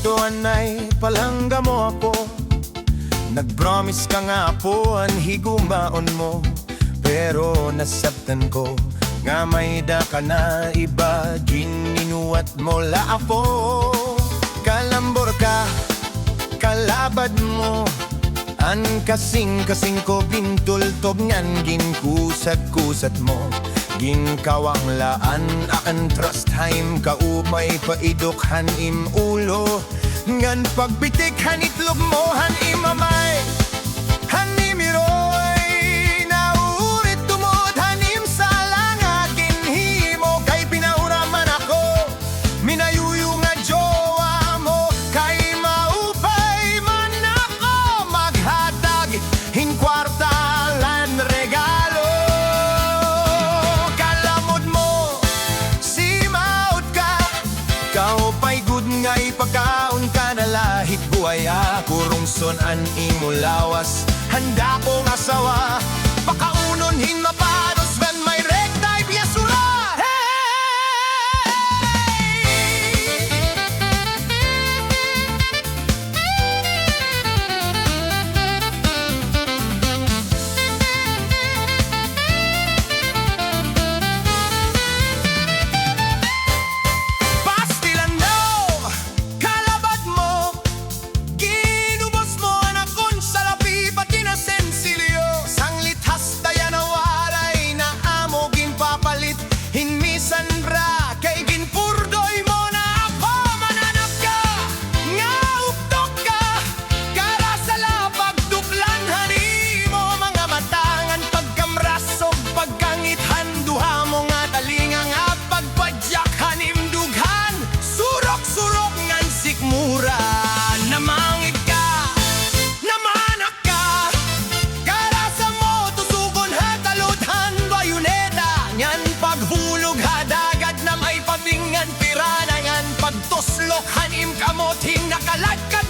tuan ay palangga mo apo. Nag-promise ka nga po ang higumaon mo, pero nasabtan ko nga may da ka na iba. Gininuwat mo la apo. Kalambor ka, kalabad mo, an kasing ko bintultob ngan ginkusat-kusat mo. Ginkawang laan aan trust time kaumay paidokhan im ulo. Ngan pagbitik hanitlog mo han imamay hanimiroy nauurit tumod hanim salang akin himo. Kay pinauraman ako minayuyo nga jowa mo, kay maupay man ako maghatag hin kwarta lan regalo. Kalamod mo si maot ka, kaupay gud nga ipakaon ka na lahit buaya. Kurungson an imo lawas, handa kong asawa, pakaunon hin mapados when may rekta ipiyasura. Hinmisan ra kay ginpurdoy mo na ako. Mananap ka nga uktok ka, kara sa lapag duklan hani mo. Mga matangan pagkamras o pagkangithan, duha mo nga talinga nga pagpadyak hanim dughan. Surok-surok ngan sikmura, namangit ka, namanak ka, kara sa mo tusugon hataluthan bayuneta. Ngan paghulog hadagat na may pabingan piranangan, pagtuslok hanim kamoting nakalagkat